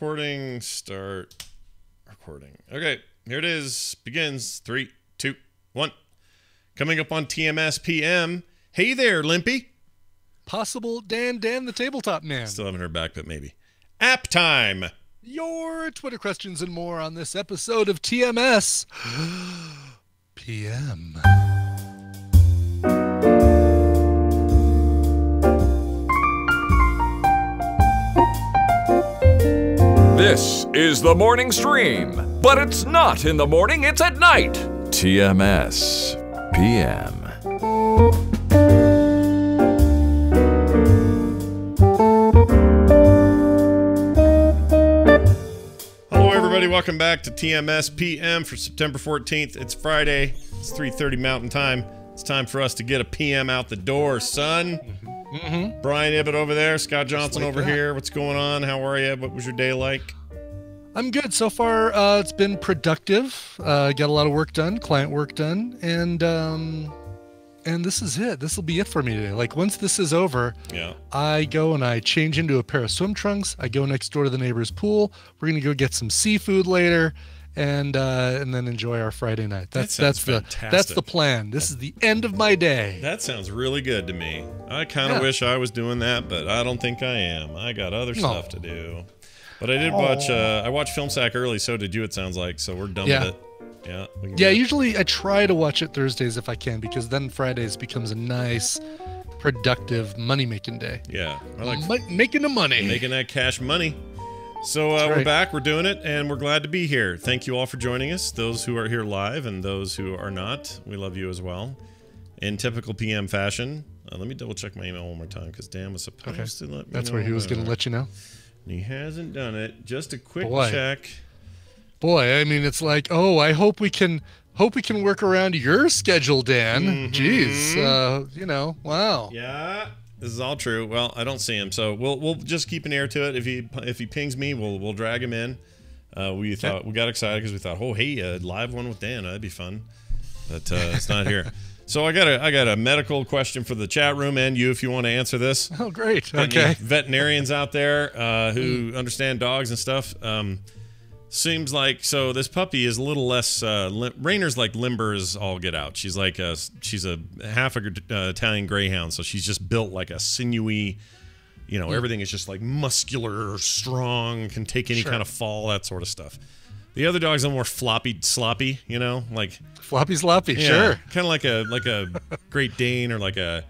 Recording, start recording. Okay, here it is. Begins. 3, 2, 1. Coming up on Tmspm. Hey there, Limpy. Possible Dan the tabletop man. Still haven't heard back, but maybe. App time. Your Twitter questions and more on this episode of TMS PM. This is the morning stream, but it's not in the morning, it's at night. TMS PM. Hello, everybody. Welcome back to TMS PM for September 14th. It's Friday. It's 3:30 Mountain Time. It's time for us to get a PM out the door, son. Brian Ibbett over there, Scott Johnson over here. What's going on? How are you? What was your day like? I'm good so far. It's been productive. Got a lot of work done, client work done, and this is it. This will be it for me today. Like once this is over, I go and I change into a pair of swim trunks. I go next door to the neighbor's pool. We're gonna go get some seafood later, and then enjoy our Friday night. That's the plan. This is the end of my day. That sounds really good to me. I kind of wish I was doing that, but I don't think I am. I got other stuff to do. But I did watch. I watched Film Sack early. So did you? It sounds like. So we're done with it. Yeah. Usually I try to watch it Thursdays if I can, because then Fridays becomes a nice, productive money-making day. Yeah, I like making the money, making that cash money. So we're back. We're doing it, and we're glad to be here. Thank you all for joining us. Those who are here live and those who are not, we love you as well. In typical PM fashion, let me double check my email one more time because Dan was supposed to let me know. That's where he was going to let you know. He hasn't done it. Just a quick check. Boy, I mean, it's like, I hope we can work around your schedule, Dan. Jeez, wow. Yeah, this is all true. Well, I don't see him, so we'll just keep an ear to it. If he pings me, we'll drag him in. We got excited because we thought, hey, a live one with Dan, that'd be fun. But it's not here. So I got a medical question for the chat room and you if you want to answer this. Oh, great. Okay. Veterinarians out there who understand dogs and stuff. Seems like this puppy is a little less. Rainer's like limber as all get out. She's like she's a half Italian greyhound, so she's just built like a sinewy. Everything is just like muscular, strong, can take any kind of fall, that sort of stuff. The other dog's a more sloppy, like floppy, sure. Kind of like a Great Dane or like a,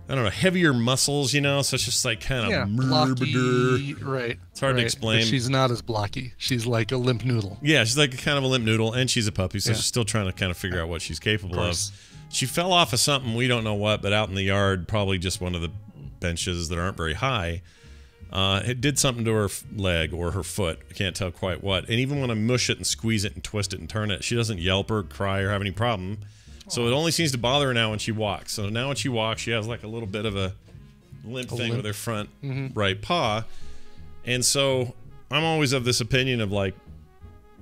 I don't know, heavier muscles, so it's just like kind of blocky, right? It's hard to explain. But she's not as blocky. She's like a limp noodle. Yeah, she's like kind of a limp noodle, and she's a puppy, so she's still trying to kind of figure out what she's capable of. She fell off of something, we don't know what, but out in the yard, probably just one of the benches that aren't very high. It did something to her leg or her foot. I can't tell quite what. And even when I mush it and squeeze it and twist it and turn it, she doesn't yelp or cry or have any problem. So it only seems to bother her now when she walks. So now when she walks, she has like a little bit of a limp thing with her front right paw. And so I'm always of this opinion of like,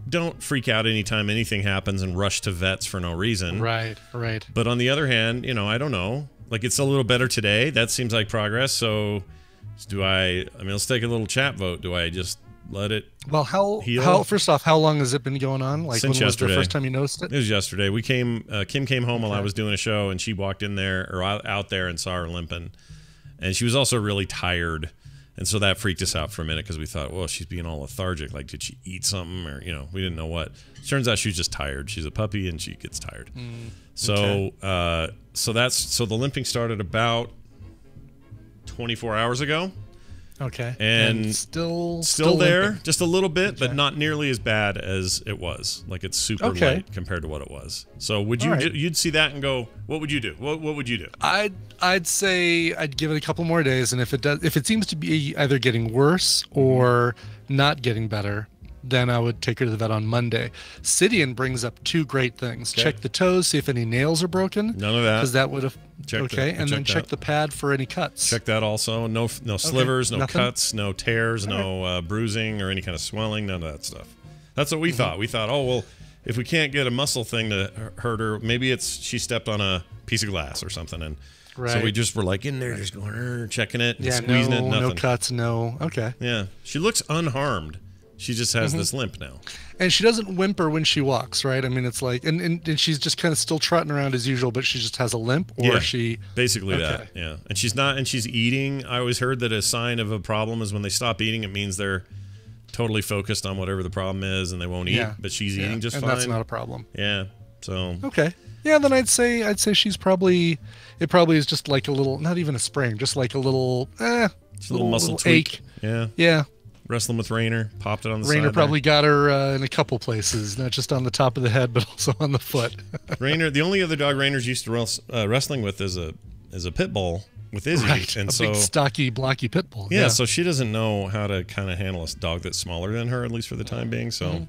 don't freak out anytime anything happens and rush to vets for no reason. Right. But on the other hand, I don't know. Like it's a little better today. That seems like progress. So let's take a little chat vote. Do I just let it heal? First off, how long has it been going on? Like since when yesterday. Was the first time you noticed it? It was yesterday. Kim came home while I was doing a show, and she walked in there or out there and saw her limping. And she was also really tired. And so that freaked us out for a minute because we thought, well, she's being all lethargic. Like, did she eat something? Or, we didn't know what. Turns out she was just tired. She's a puppy and she gets tired. So the limping started about 24 hours ago. Okay. And still there, limping. just a little bit, but not nearly as bad as it was. Like it's super light compared to what it was. So you'd see that and go, what would you do? What would you do? I'd say I'd give it a couple more days, and if it seems to be either getting worse or not getting better, then I would take her to the vet on Monday. Sidian brings up two great things. Okay. Check the toes, see if any nails are broken. None of that. Because that would have... And then check the pad for any cuts. Check that also. No slivers, no cuts, no tears, no bruising or any kind of swelling, none of that stuff. That's what we thought. We thought, if we can't get a muscle thing to hurt her, maybe she stepped on a piece of glass or something. And so we just were like in there just going, checking it, and squeezing it, nothing. No cuts, no. Okay. Yeah. She looks unharmed. She just has this limp now. And she doesn't whimper when she walks, right? I mean, it's like, and she's just kind of still trotting around as usual, but she just has a limp, or she basically that, yeah. And she's eating. I always heard that a sign of a problem is when they stop eating. It means they're totally focused on whatever the problem is, and they won't eat. But she's eating just fine. And that's not a problem. Yeah. So okay. Yeah, then I'd say she's probably, it probably is just like a little, not even a sprain, just like a little, just a little muscle tweak. Ache. Yeah. Yeah. Wrestling with Rainer, popped it on the Rainer side. Probably got her in a couple places, not just on the top of the head, but also on the foot. Rainer, the only other dog Rainer's used to wrestling with is a pit bull with Izzy, and a big stocky, blocky pit bull. Yeah, so she doesn't know how to kind of handle a dog that's smaller than her, at least for the time being. So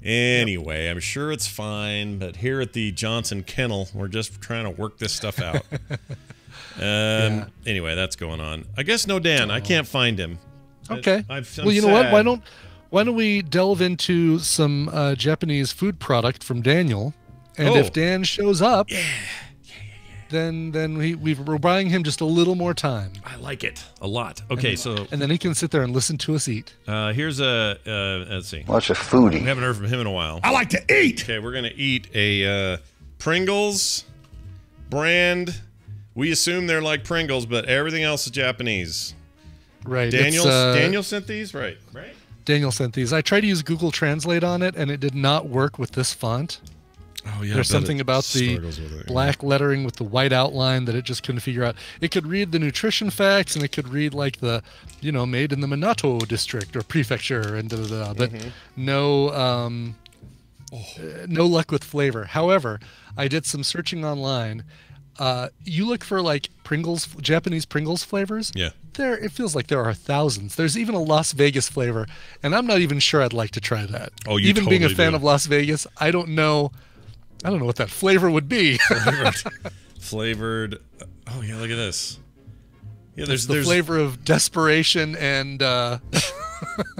anyway, I'm sure it's fine. But here at the Johnson Kennel, we're just trying to work this stuff out. Anyway, that's going on. I guess no Dan. I can't find him. Okay. Well, you know what? Why don't we delve into some Japanese food product from Daniel, and if Dan shows up, then we're buying him just a little more time. I like it a lot. Okay, and then he can sit there and listen to us eat. Here's let's see. What's a foodie? We haven't heard from him in a while. I like to eat. Okay, we're gonna eat a Pringles brand. We assume they're like Pringles, but everything else is Japanese. Right. Daniel sent these? Right. Daniel sent these. I tried to use Google Translate on it, and it did not work with this font. Oh, yeah. There's something about the black lettering with the white outline that it just couldn't figure out. It could read the nutrition facts, and it could read like the, made in the Minato district or prefecture, and but no luck with flavor. However, I did some searching online. You look for like Pringles, Japanese Pringles flavors. Yeah. It feels like there are thousands. There's even a Las Vegas flavor, and I'm not even sure I'd like to try that. Oh, you even totally being a fan do. of Las Vegas, I don't know what that flavor would be. Flavored. Oh yeah, look at this. Yeah, there's the flavor of desperation and.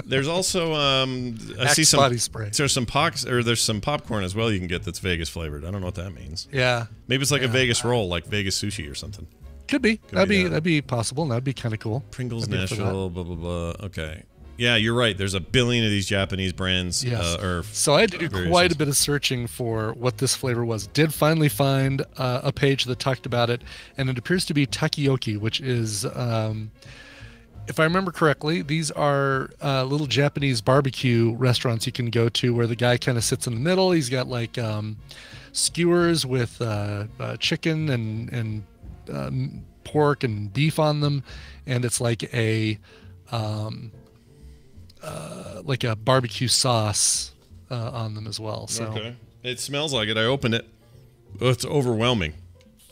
There's also I see some body spray. There's some there's some popcorn as well you can get that's Vegas flavored. I don't know what that means. Yeah. Maybe it's like a Vegas roll, like Vegas sushi or something. Could be. That'd be possible. That'd be kind of cool. Pringles Nashville, blah blah blah. Okay. Yeah, you're right. There's a billion of these Japanese brands. Yes. So I had to do quite a bit of searching for what this flavor was. Did finally find a page that talked about it, and it appears to be takoyaki, which is, if I remember correctly, these are little Japanese barbecue restaurants you can go to where the guy kind of sits in the middle. He's got like skewers with chicken and pork and beef on them, and it's like a barbecue sauce on them as well. So okay. It smells like it. I opened it. Oh, it's overwhelming.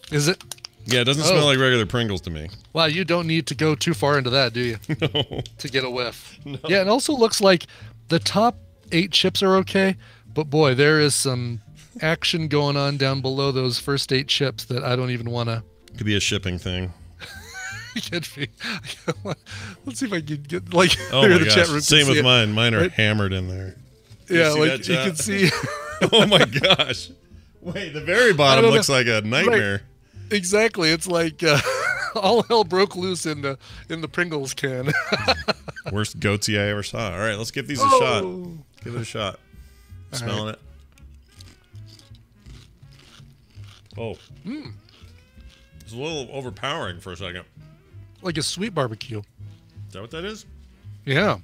Is it? Yeah, it doesn't smell like regular Pringles to me. Wow, you don't need to go too far into that, do you? No. To get a whiff. No. Yeah, it also looks like the top 8 chips are okay, but boy, there is some action going on down below those first 8 chips that I don't even want to. Could be a shipping thing. Could be. Let's see if I can get like. Oh my gosh! Same with mine. Mine are hammered in there. Yeah, like you can see. Oh my gosh! Wait, the very bottom looks like a nightmare. Right. Exactly. It's like all hell broke loose in the Pringles can. Worst goatsy I ever saw. All right, let's give these a shot. Give it a shot. Smelling it. Oh. It's a little overpowering for a second. Like a sweet barbecue. Is that what that is? Yeah.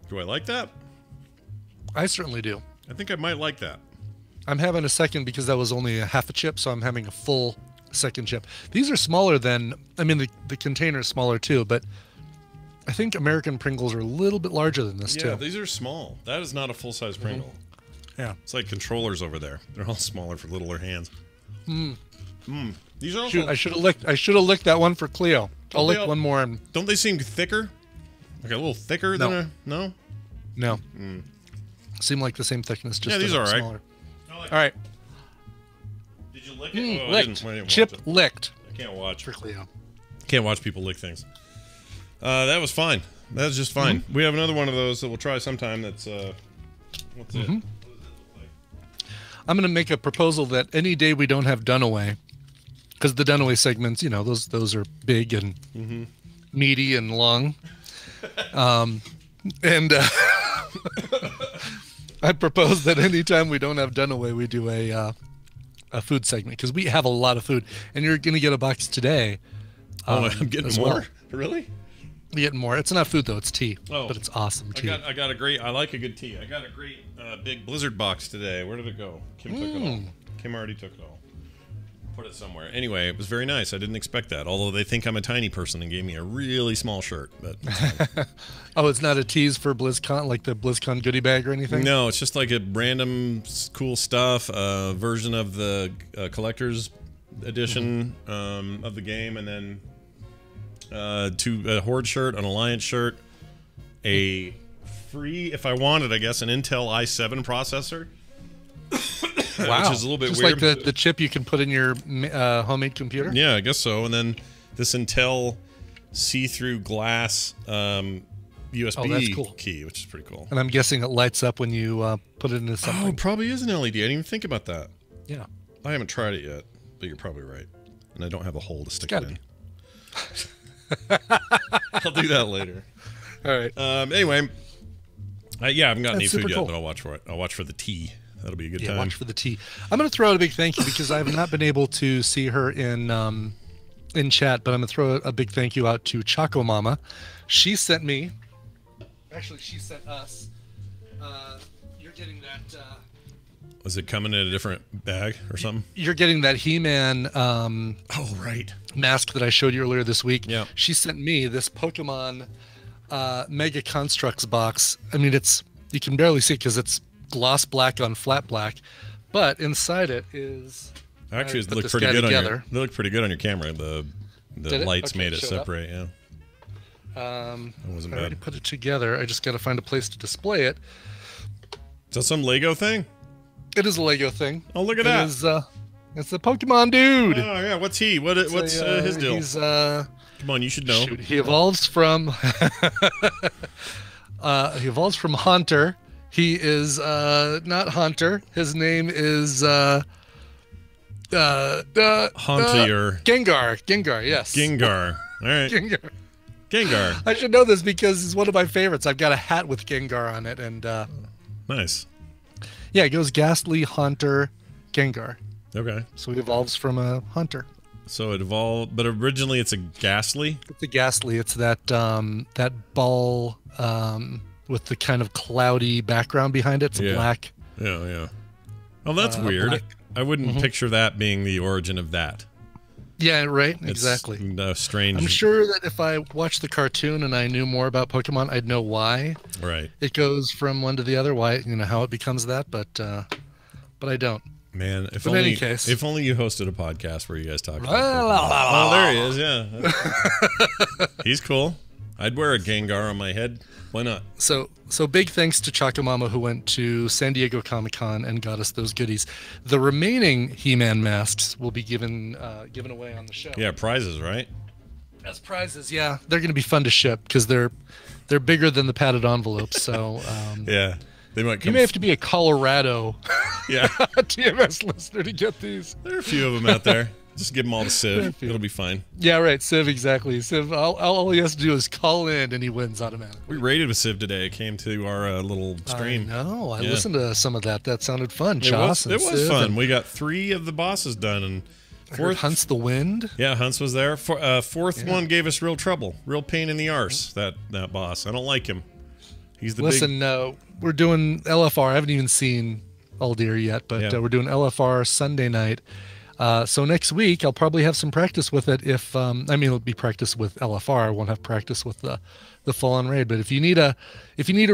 Do I like that? I certainly do. I think I might like that. I'm having a second because that was only a half a chip, so I'm having a full second chip. These are smaller than, I mean, the container is smaller too, but I think American Pringles are a little bit larger than this too. Yeah, these are small. That is not a full-size Pringle. Yeah. It's like controllers over there. They're all smaller for littler hands. These are also... I should have licked that one for Cleo. I'll lick one more. And... Don't they seem thicker? Like a little thicker than a... No? No. Seem like the same thickness, just these are all right. Smaller. All right. Did you lick it? Oh, licked. Chip licked. I can't watch. For Cleo. Can't watch people lick things. That was fine. That was just fine. We have another one of those that we'll try sometime that's... what's it? What does it look like? I'm going to make a proposal that any day we don't have Dunaway, because the Dunaway segments, you know, those are big and meaty and long. And I propose that anytime we don't have Dunaway, we do a food segment because we have a lot of food, and you're going to get a box today. I'm getting more. Well. Really? You're getting more. It's not food though; it's tea. Oh, but it's awesome tea. I got a great. I like a good tea. I got a great big Blizzard box today. Where did it go? Kim took it all. Kim already took it all. Put it somewhere. Anyway, it was very nice. I didn't expect that. Although they think I'm a tiny person and gave me a really small shirt. But oh, it's not a tease for BlizzCon, like the BlizzCon goodie bag or anything? No, it's just like a random cool stuff, version of the collector's edition of the game, and then a Horde shirt, an Alliance shirt, a free, if I wanted, I guess, an Intel i7 processor. Wow. Which is a little bit just weird. Like the chip you can put in your homemade computer? Yeah, I guess so. And then this Intel see-through glass USB key, which is pretty cool. And I'm guessing it lights up when you put it into something. Oh, it probably is an LED. I didn't even think about that. Yeah. I haven't tried it yet, but you're probably right. And I don't have a hole to stick it in. I'll do that later. All right. Anyway, yeah, I haven't got any food yet, but I'll watch for it. I'll watch for the tea. That'll be a good time. Watch for the tea. I'm going to throw out a big thank you because I have not been able to see her in chat, but I'm going to throw a big thank you out to Choco Mama. She sent me. Actually, she sent us. You're getting that. Was it coming in a different bag or something? You're getting that He-Man. Oh, right. Mask that I showed you earlier this week. Yeah. She sent me this Pokemon Mega Constructs box. I mean, you can barely see it because it's gloss black on flat black, but inside it is. Actually, it looked pretty good on your. They look pretty good on your camera. The lights made it separate. Yeah. It wasn't bad. I already put it together. I just got to find a place to display it. Is that some Lego thing? It is a Lego thing. Oh, look at that! It's the Pokemon dude. Oh yeah, what's he? What's his deal? He's come on, you should know. Shoot, he evolves from. He evolves from Haunter. He is not Haunter. His name is Hauntier. Gengar, yes. Gengar. All right. Gengar. I should know this because it's one of my favorites. I've got a hat with Gengar on it, and nice. Yeah, it goes Ghastly, Haunter, Gengar. Okay. So he evolves from a Hunter. So it evolved, but originally it's a Ghastly? It's a Ghastly. It's that that ball with the kind of cloudy background behind it. It's a black. Yeah, yeah. Oh, that's weird. Black. I wouldn't picture that being the origin of that. Yeah, right. Exactly. It's strange. I'm sure that if I watched the cartoon and I knew more about Pokemon, I'd know why. Right. It goes from one to the other. Why, how it becomes that, but I don't. Man, if only you hosted a podcast where you guys talk about Pokemon. Oh, there he is. Yeah. He's cool. I'd wear a Gengar on my head. Why not? So big thanks to Chakamama who went to San Diego Comic-Con and got us those goodies. The remaining He-Man masks will be given away on the show. Yeah, prizes, right? As prizes, yeah. They're going to be fun to ship because they're bigger than the padded envelopes. So yeah, they might. You may have to be a Colorado TMS listener to get these. There are a few of them out there. Just give them all to Civ. It'll be fine. Yeah, right. Civ, exactly. Civ, all he has to do is call in and he wins automatically. We raided with Civ today. It came to our little stream. I know. I listened to some of that. That sounded fun. It was fun. We got 3 of the bosses done. And Hunt's the Wind. Yeah, Hunt's was there. Fourth one gave us real trouble. Real pain in the arse, that boss. I don't like him. He's the Listen, we're doing LFR. I haven't even seen Aldir yet, but we're doing LFR Sunday night. So next week I'll probably have some practice with it. It'll be practice with LFR. I won't have practice with the full-on raid. But if you need a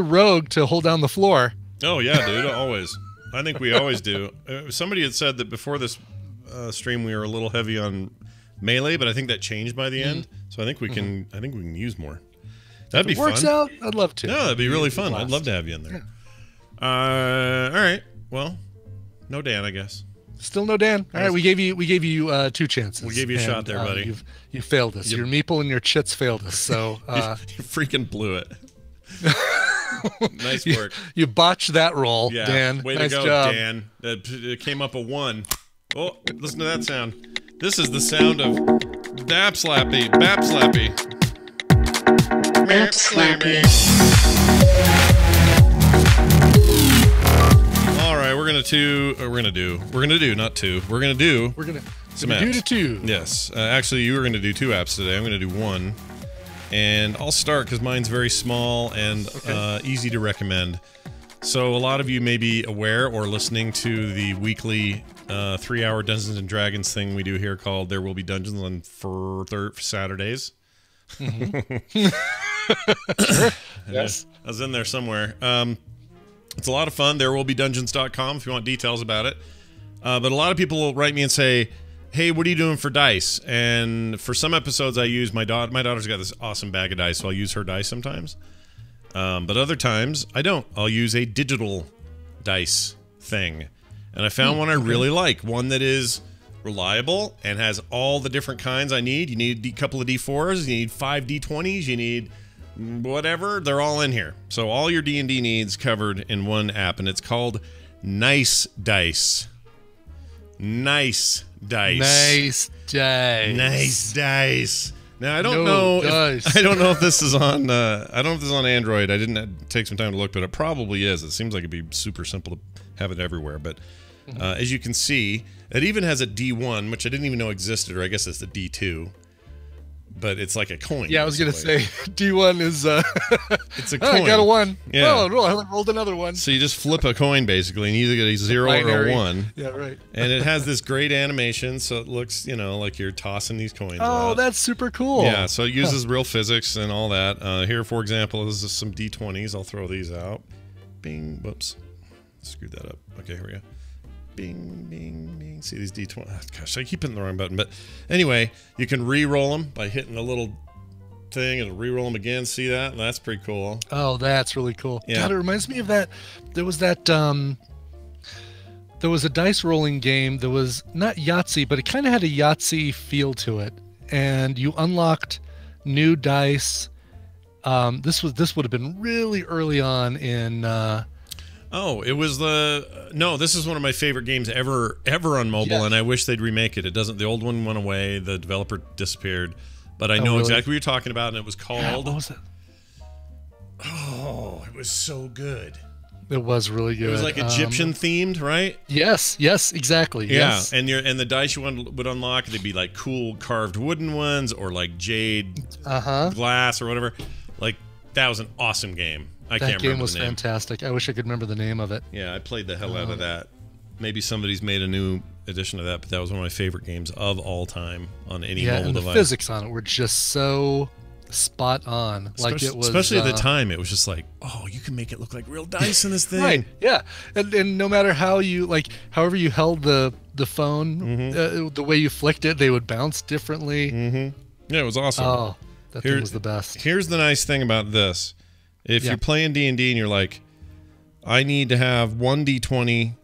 rogue to hold down the floor. Oh yeah, dude, always. I think we always do. Somebody had said that before this stream we were a little heavy on melee, but I think that changed by the end. So I think we can. I think we can use more. That'd be fun. Works out. I'd love to. No, that'd be really fun. I'd love to have you in there. Yeah. All right. Well, no Dan, I guess. Still no Dan. All right, we gave you 2 chances. We gave you a shot there, buddy. You failed us. Your meeple and your chits failed us. So you freaking blew it. Nice work. You botched that roll, Dan. Way nice to go, job. Dan. It came up a 1. Oh, listen to that sound. This is the sound of Bap Slappy. Bap Slappy. Bap Slappy. we're gonna do some apps. Do the two. Yes, actually, you were gonna do 2 apps today. I'm gonna do 1, and I'll start because mine's very small and easy to recommend. So a lot of you may be aware or listening to the weekly 3-hour Dungeons and Dragons thing we do here called "There Will Be Dungeons" on for Saturdays. Mm-hmm. Yes, I was in there somewhere. It's a lot of fun. Therewillbedungeons.com if you want details about it. But a lot of people will write me and say, "Hey, what are you doing for dice?" And for some episodes, I use my daughter. My daughter's got this awesome bag of dice, so I'll use her dice sometimes. But other times, I don't. I'll use a digital dice thing. And I found one I really like. One that is reliable and has all the different kinds I need. You need a couple of D4s. You need 5 D20s. You need whatever. They're all in here. So all your D&D needs covered in one app. And it's called Nice Dice. Nice Dice. Nice Dice. Nice Dice. Now I don't know if this is on I don't know if this is on Android. I didn't take some time to look, but it probably is. It seems like it'd be super simple to have it everywhere. But as you can see, it even has a D1, which I didn't even know existed, or I guess it's the D2. But it's like a coin. Yeah, I was gonna say D1 is it's a coin. I got a 1. Yeah. Oh, I rolled another 1. So you just flip a coin basically, and you either get a 0 or a 1. Yeah, right. And it has this great animation, so it looks, like you're tossing these coins out. Oh, that's super cool. Yeah, so it uses real physics and all that. Here, for example, is some D20s. I'll throw these out. Bing. Whoops. Screwed that up. Okay, here we go. Bing, bing, bing. See these D20? Oh, gosh, I keep hitting the wrong button. But anyway, you can re-roll them by hitting the little thing and re-roll them again. See that? That's pretty cool. Oh, that's really cool. Yeah. God, it reminds me of that. There was that. There was a dice rolling game that was not Yahtzee, but it kind of had a Yahtzee feel to it, and you unlocked new dice. This would have been really early on in. It was this is one of my favorite games ever on mobile, Yes. and I wish they'd remake it. The old one went away, the developer disappeared, but I know really? exactly what you're talking about, and it was called. What was it? Oh, it was so good. It was really good. It was like Egyptian themed, right? Yes, exactly. Yeah, Yes. and the dice you would unlock, they'd be like cool carved wooden ones or like jade glass or whatever. Like that was an awesome game. I can't remember the name. That game was fantastic. I wish I could remember the name of it. Yeah, I played the hell out of that. Maybe somebody's made a new edition of that, but that was one of my favorite games of all time on any mobile and device. the physics on it were just so spot on. Especially at the time, it was just like, oh, you can make it look like real dice in this thing. Right. Yeah. And no matter how you however you held the phone, the way you flicked it, they would bounce differently. Yeah, it was awesome. Oh, that thing was the best. Here's the nice thing about this. If you're playing D&D and you're like, I need to have 1 D20,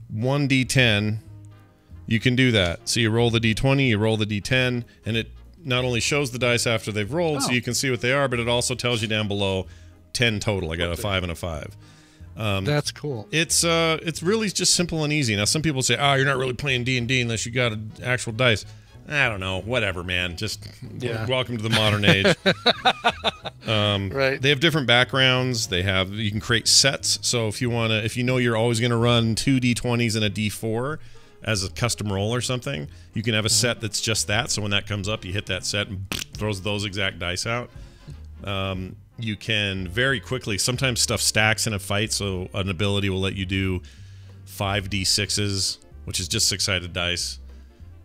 1 D10, you can do that. So you roll the D20, you roll the D10, and it not only shows the dice after they've rolled so you can see what they are, but it also tells you down below 10 total. I got a 5 and a 5. That's cool. It's really just simple and easy. Now, some people say, you're not really playing D&D unless you got actual dice. I don't know. Whatever, man. Just welcome to the modern age. Right. They have different backgrounds. You can create sets. So if you know you're always going to run 2 D20s and a D4 as a custom roll or something, you can have a set that's just that. So when that comes up, you hit that set and throws those exact dice out. You can very quickly, sometimes stuff stacks in a fight, so an ability will let you do 5 D6s, which is just 6-sided dice,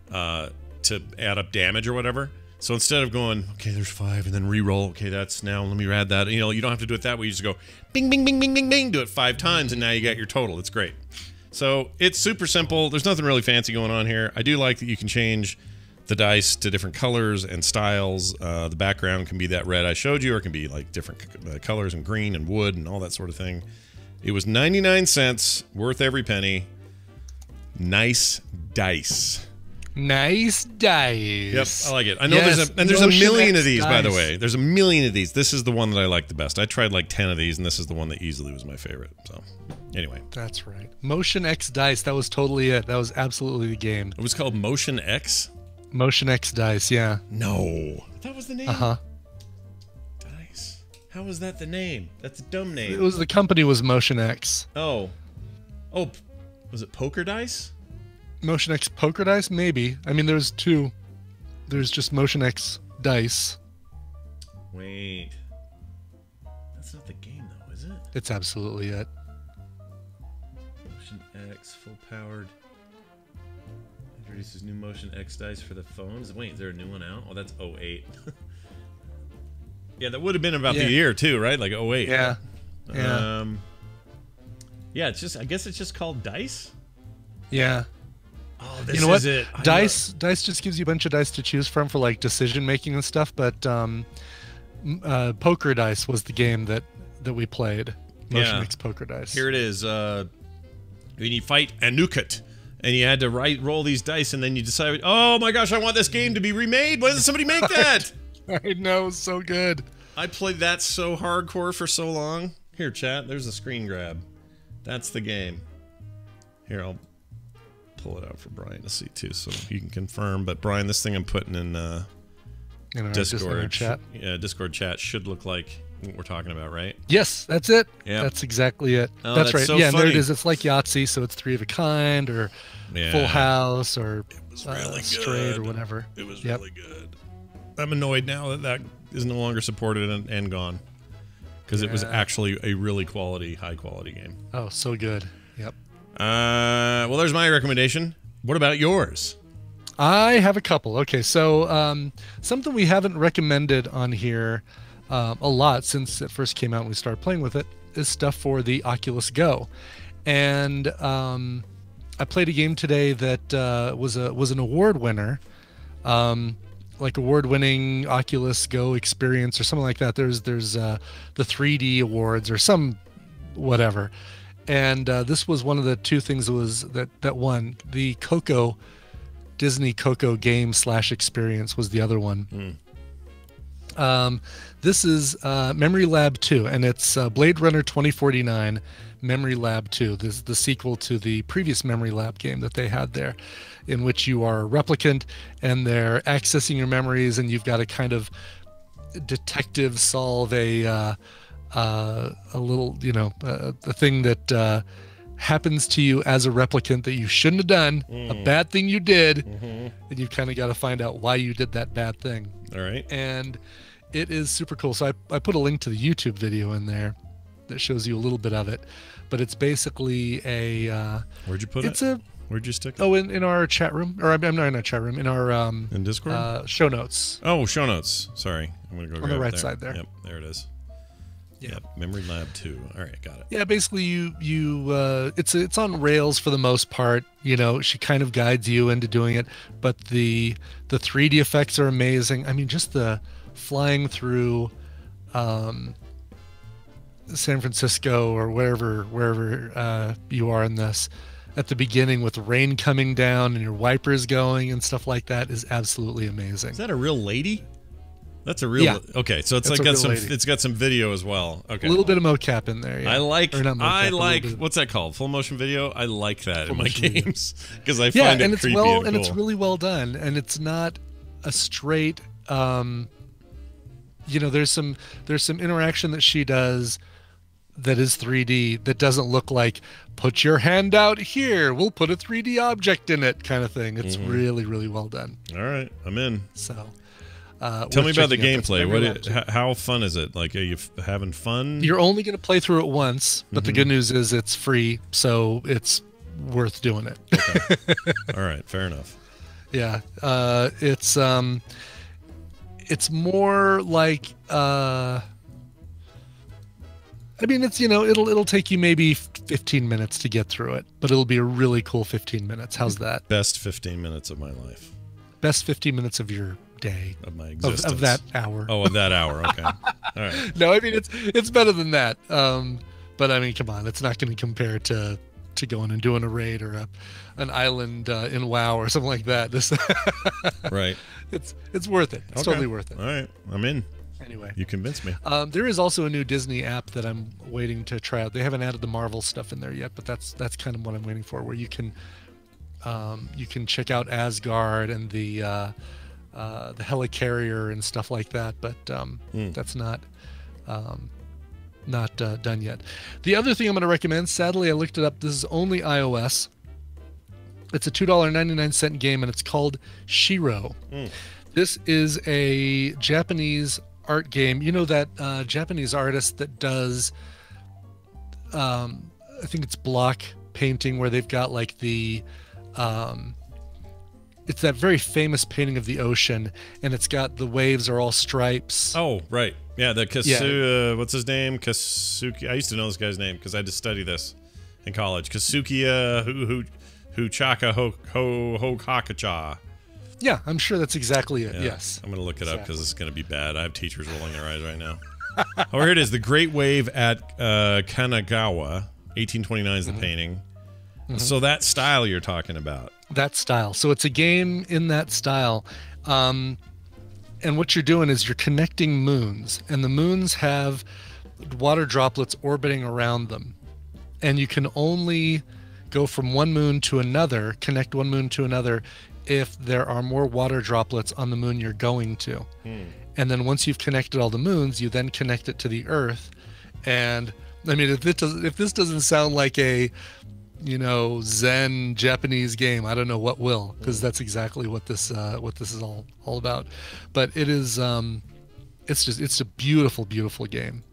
to add up damage or whatever. So instead of going, okay, there's 5 and then re-roll, okay, that's now, let me add that. You don't have to do it that way. You just go bing, bing, bing, bing, bing, bing, do it 5 times, and now you got your total. It's great. So it's super simple. There's nothing really fancy going on here. I do like that you can change the dice to different colors and styles. The background can be that red I showed you, or it can be like different colors and green and wood and all that sort of thing. It was 99 cents, worth every penny. Nice dice. Nice dice. Yep, I like it. I know there's a million of these, by the way. There's a million of these. This is the one that I like the best. I tried like 10 of these, and this is the one that easily was my favorite. So, anyway. That's right. Motion X Dice. That was totally it. That was absolutely the game. It was called Motion X? Motion X Dice, yeah. No. That was the name? Uh-huh. Dice. How was that the name? That's a dumb name. The company was Motion X. Oh. Was it Poker Dice? Motion X Poker Dice, maybe. I mean, there's two. There's just Motion X Dice. Wait, that's not the game though, is it? It's absolutely it. Motion X full powered. Introduces new Motion X dice for the phones. Wait, is there a new one out? Oh, that's 08. Yeah, that would have been about the year too, right? Like 08. Yeah. Yeah, it's just, I guess it's just called Dice. Yeah. Oh, this you know is what? it. Dice just gives you a bunch of dice to choose from for like decision making and stuff. But Poker Dice was the game that we played. Motion X Poker Dice. Here it is. When you fight Anukat, and you had to roll these dice, and then you decide, oh my gosh, I want this game to be remade. Why doesn't somebody make that? I know, so good. I played that so hardcore for so long. Here, chat, there's a screen grab. That's the game. Here, I'll pull it out for Brian to see too, so you can confirm. But Brian, this thing I'm putting in Discord chat. Yeah, Discord chat should look like what we're talking about, right? Yes, that's it. Yeah, that's exactly it. Oh, that's right. So yeah, funny. and there it is. It's like Yahtzee, so it's 3 of a kind or Full House or really Straight or whatever. It was really good. I'm annoyed now that that is no longer supported and gone, because it was actually a really high quality game. Oh, so good. Yep. Well, there's my recommendation. What about yours? I have a couple. Okay, so something we haven't recommended on here a lot since it first came out and we started playing with it is stuff for the Oculus Go. And I played a game today that was an award winner, like award-winning Oculus Go experience or something like that. There's the 3D awards or some whatever. And this was one of the two things that won. The Disney Coco game / experience was the other one. This is Memory Lab 2, and it's Blade Runner 2049 Memory Lab 2. This is the sequel to the previous Memory Lab game that they had there, in which you are a replicant and they're accessing your memories, and you've got to kind of detective solve a little, a thing that happens to you as a replicant that you shouldn't have done, a bad thing you did, and you've kind of got to find out why you did that bad thing. All right. And it is super cool. So I put a link to the YouTube video in there that shows you a little bit of it, but it's basically a where'd you put it? Where'd you stick it? Oh, in our chat room, or I'm not in our chat room, in our in Discord show notes. Oh, show notes. Sorry, I'm gonna go on the right side there. Yep, there it is. Yep, Memory Lab 2. All right, got it. Yeah, basically it's on rails for the most part. She kind of guides you into doing it, but the 3D effects are amazing. I mean, just the flying through San Francisco or wherever you are in this at the beginning with rain coming down and your wipers going and stuff like that is absolutely amazing. Is that a real lady? That's a real. Okay, so it's got some video as well. Okay, a little bit of mocap in there. Yeah. I like what's that called? Full motion video. I like that in my games because I find it creepy and cool. And it's really well done, and it's not a straight. There's some interaction that she does that is 3D that doesn't look like put your hand out here, we'll put a 3D object in it kind of thing. It's really, really well done. All right, I'm in. So tell me about the gameplay. How fun is it? Like, are you having fun? You're only going to play through it once, but the good news is it's free, so it's worth doing it. Okay. All right, fair enough. Yeah, it's more like I mean, it's it'll take you maybe 15 minutes to get through it, but it'll be a really cool 15 minutes. How's that? Best 15 minutes of my life. Best 15 minutes of your day. Of my existence. Of that hour. Oh, of that hour. Okay. All right. No, I mean it's better than that. But I mean, come on, it's not going to compare to going and doing a raid or an island in WoW or something like that. Right. It's worth it. It's totally worth it. All right, I'm in. Anyway, you convinced me. There is also a new Disney app that I'm waiting to try out. They haven't added the Marvel stuff in there yet, but that's kind of what I'm waiting for, where you can check out Asgard and the helicarrier and stuff like that. But that's not done yet. The other thing I'm going to recommend, sadly, I looked it up. This is only iOS, It's a $2.99 game, and it's called Shiro. This is a Japanese art game. You know that Japanese artist that does, I think it's block painting, where they've got like the, it's that very famous painting of the ocean, and it's got the waves are all stripes. Oh, right. Yeah, the what's his name? Kasuki. I used to know this guy's name because I had to study this in college. Kasukiya Huchaka Hokakacha. Yeah, I'm sure that's exactly it. Yeah. Yes. I'm going to look it up because it's going to be bad. I have teachers rolling their eyes right now. Oh, here it is. The Great Wave at Kanagawa. 1829 is the painting. So that style you're talking about. That style. So it's a game in that style. And what you're doing is you're connecting moons, and the moons have water droplets orbiting around them. And you can only go from one moon to another, connect one moon to another, if there are more water droplets on the moon you're going to. And then once you've connected all the moons, you then connect it to the Earth. And I mean, if this doesn't sound like a, you know, Zen Japanese game, I don't know what will, because that's exactly what this is all about. But it is, it's a beautiful, beautiful game.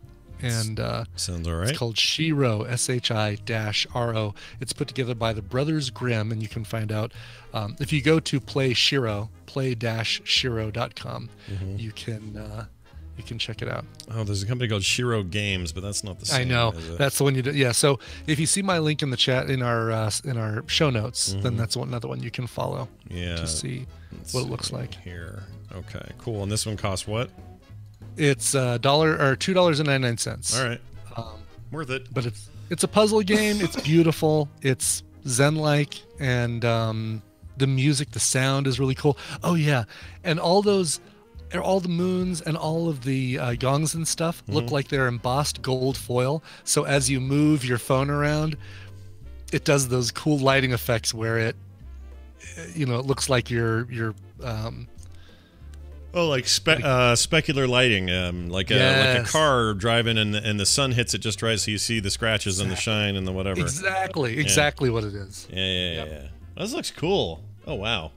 And sounds all right. It's called Shiro, SHI-RO. It's put together by the Brothers Grimm, and you can find out if you go to play-shiro.com. You can check it out. Oh, there's a company called Shiro Games, but that's not the same. I know, that's the one you do. Yeah. So if you see my link in the chat in our show notes, then that's another one you can follow. Yeah. To see what it looks like here. Okay, cool. And this one costs what? It's $2.99. All right. Worth it. But it's a puzzle game. It's beautiful. It's Zen-like, and the music, the sound is really cool. Oh yeah, and all the moons and all of the gongs and stuff look like they're embossed gold foil. So as you move your phone around, it does those cool lighting effects where it looks like you're like specular lighting, like a car driving and the sun hits it just right, so you see the scratches and the shine and the whatever. Exactly what it is. Yeah. This looks cool. Oh wow,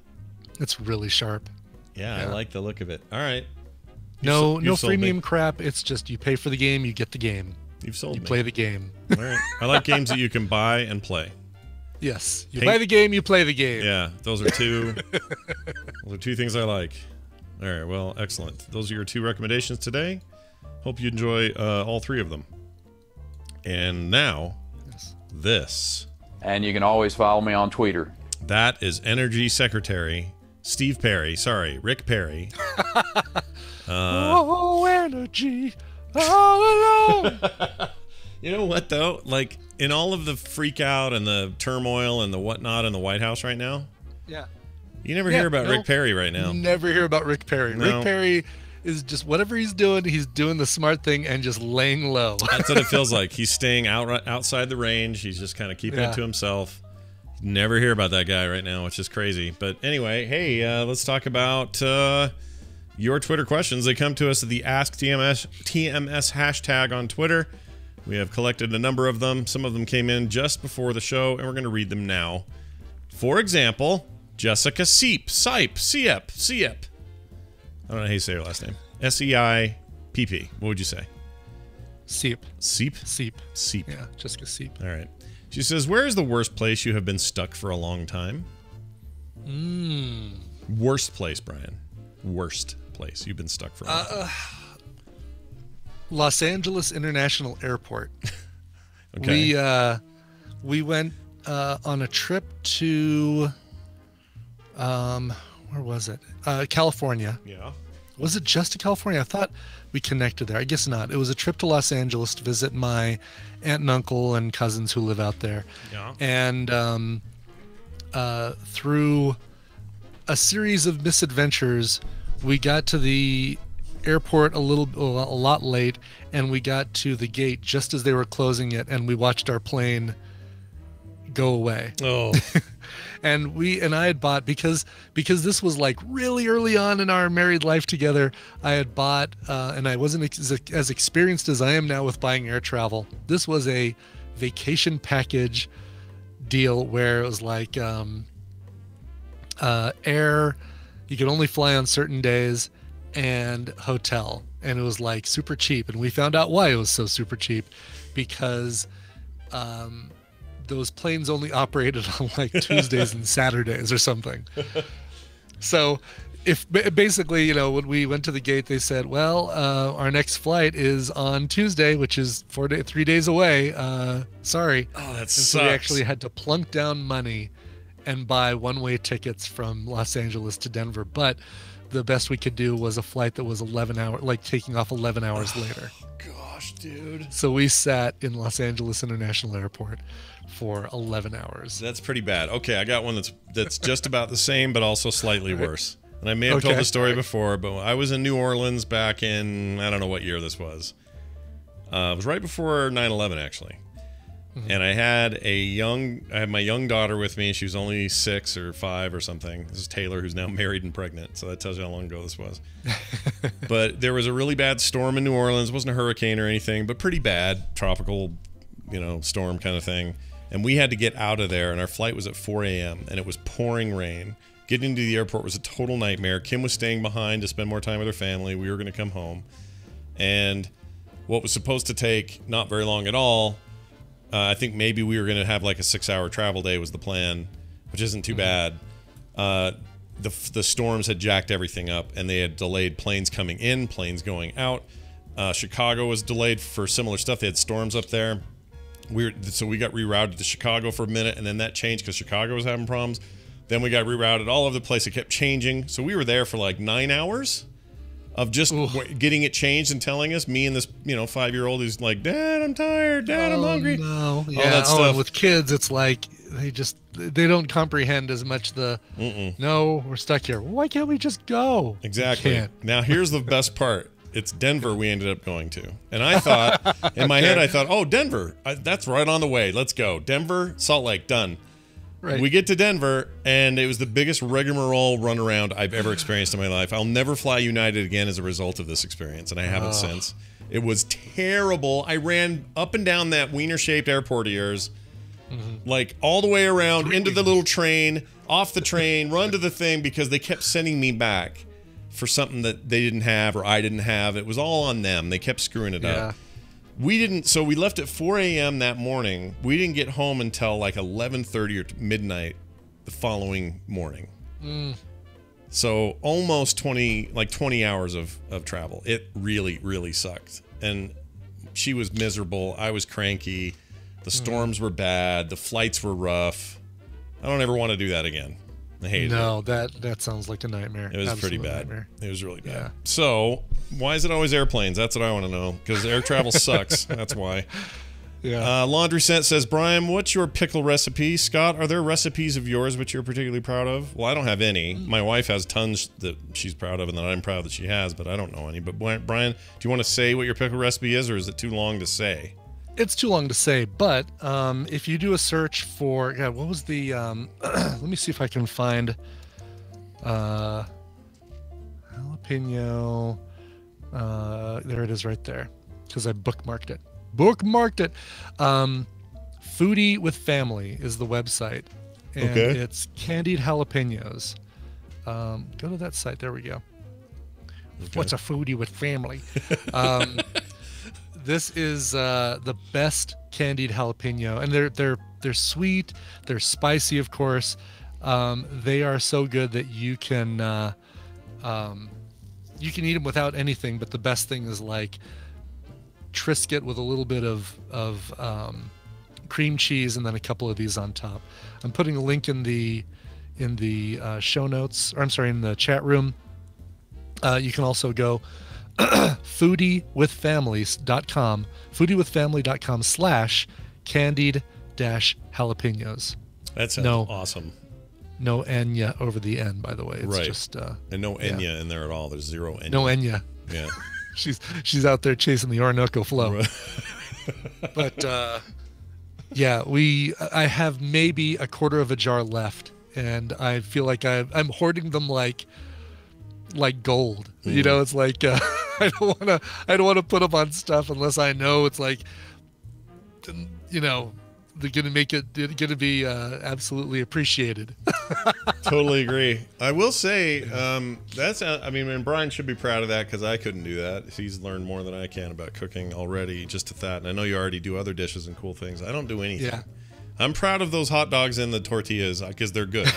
it's really sharp. Yeah, I like the look of it. All right. No freemium crap. It's just you pay for the game, you get the game. You've sold me. You play the game. All right. I like games that you can buy and play. Yes. You buy the game, you play the game. Yeah, those are two things I like. All right, well, excellent. Those are your two recommendations today. Hope you enjoy all three of them. And now, this. And you can always follow me on Twitter. That is Energy Secretary Steve Perry. Sorry, Rick Perry. Energy, all alone. You know what, though? Like, in all of the freak out and the turmoil and the whatnot in the White House right now, you never hear about Rick Perry right now. Never hear about Rick Perry. No. Rick Perry is just, whatever he's doing the smart thing and just laying low. That's what it feels like. He's staying outside the range. He's just kind of keeping it to himself. Never hear about that guy right now, which is crazy. But anyway, hey, let's talk about your Twitter questions. They come to us at the Ask TMS hashtag on Twitter. We have collected a number of them. Some of them came in just before the show, and we're going to read them now. For example, Jessica Seep. I don't know how you say her last name. S-E-I-P-P. What would you say? Seep. Seep? Seep. Seep. Yeah, Jessica Seep. All right. She says, where is the worst place you have been stuck for a long time? Worst place, Brian. Worst place you've been stuck for a long time. Los Angeles International Airport. Okay. We went on a trip to, where was it? California. Yeah. Was it just to California? I thought we connected there. I guess not. It was a trip to Los Angeles to visit my aunt and uncle and cousins who live out there. Yeah. And through a series of misadventures, we got to the airport a lot late, and we got to the gate just as they were closing it, and we watched our plane go away. Oh. And I had bought, because this was like really early on in our married life together, I had bought, and I wasn't as experienced as I am now with buying air travel. This was a vacation package deal where it was like, air, you could only fly on certain days, and hotel. And it was like super cheap. And we found out why it was so super cheap, because those planes only operated on like Tuesdays and Saturdays or something. So if basically, you know, when we went to the gate, they said, well, our next flight is on Tuesday, which is 3 days away. Sorry. Oh, that sucks. So we actually had to plunk down money and buy one-way tickets from Los Angeles to Denver. But the best we could do was a flight that was 11 hours, like taking off 11 hours later. Gosh, dude. So we sat in Los Angeles International Airport for 11 hours. That's pretty bad. Okay, I got one that's just about the same, but also slightly worse. And I may have told the story before, but I was in New Orleans back in, I don't know what year this was. It was right before 9/11, actually. Mm-hmm. And I had my young daughter with me. She was only 6 or 5 or something. This is Taylor, who's now married and pregnant. So that tells you how long ago this was. But there was a really bad storm in New Orleans. It wasn't a hurricane or anything, but pretty bad. Tropical, storm kind of thing. And we had to get out of there, and our flight was at 4 a.m., and it was pouring rain. Getting into the airport was a total nightmare. Kim was staying behind to spend more time with her family. We were going to come home. And what was supposed to take not very long at all, I think maybe we were going to have like a 6-hour travel day was the plan, which isn't too bad. The storms had jacked everything up, and they had delayed planes coming in, planes going out. Chicago was delayed for similar stuff. They had storms up there. So we got rerouted to Chicago for a minute, and then that changed because Chicago was having problems. Then we got rerouted all over the place. It kept changing. So we were there for like 9 hours of just getting it changed and telling us. Me and this 5-year-old who's like, Dad, I'm tired. Dad, I'm hungry. No. Yeah. All that stuff. And with kids, it's like they don't comprehend as much no, we're stuck here. Why can't we just go? Exactly. Now here's the best part. It's Denver we ended up going to. And I thought, in my head, oh, Denver. That's right on the way. Let's go. Denver, Salt Lake, done. Right. We get to Denver, and it was the biggest rigmarole runaround I've ever experienced in my life. I'll never fly United again as a result of this experience, and I haven't since. It was terrible. I ran up and down that wiener-shaped airport of yours, like all the way around, into the little train, off the train, run to the thing, because they kept sending me back for something that they didn't have or I didn't have. It was all on them. They kept screwing it up. So we left at 4 a.m. that morning. We didn't get home until like 11:30 or midnight the following morning. So almost 20 hours of travel. It really, really sucked. And she was miserable. I was cranky. The storms were bad. The flights were rough. I don't ever want to do that again. I hated it. That sounds like a nightmare. It was pretty bad. Nightmare. It was really bad. Yeah. So why is it always airplanes? That's what I want to know. Because air travel sucks. That's why. Yeah. Laundry Scent says, Brian, what's your pickle recipe? Scott, are there recipes of yours which you're particularly proud of? Well, I don't have any. My wife has tons that she's proud of and that I'm proud that she has, but I don't know any. But Brian, do you want to say what your pickle recipe is, or is it too long to say? It's too long to say, but if you do a search for, what was the, let me see if I can find jalapeno. There it is right there, because I bookmarked it. Foodie with Family is the website, and it's candied jalapenos. Go to that site. There we go. What's a foodie with family? This is the best candied jalapeno, and they're sweet, they're spicy, of course. They are so good that you can eat them without anything. But the best thing is like Triscuit with a little bit of cream cheese, and then a couple of these on top. I'm putting a link in the show notes, or I'm sorry, in the chat room. You can also go foodiewithfamilies.com, foodiewithfamily.com/candied-jalapenos. That sounds awesome. No Enya over the N, by the way. It's just and no Enya in there at all. There's zero Enya. No Enya. Yeah. she's out there chasing the Orinoco flow. Right. But I have maybe a quarter of a jar left, and I feel like I'm hoarding them like gold. It's like I don't want to put them on stuff unless I know it's like they're gonna make it gonna be absolutely appreciated. Totally agree. I will say and Brian should be proud of that, because I couldn't do that. He's learned more than I can about cooking already, just at that. And I know you already do other dishes and cool things. I don't do anything. Yeah. I'm proud of those hot dogs and the tortillas because they're good.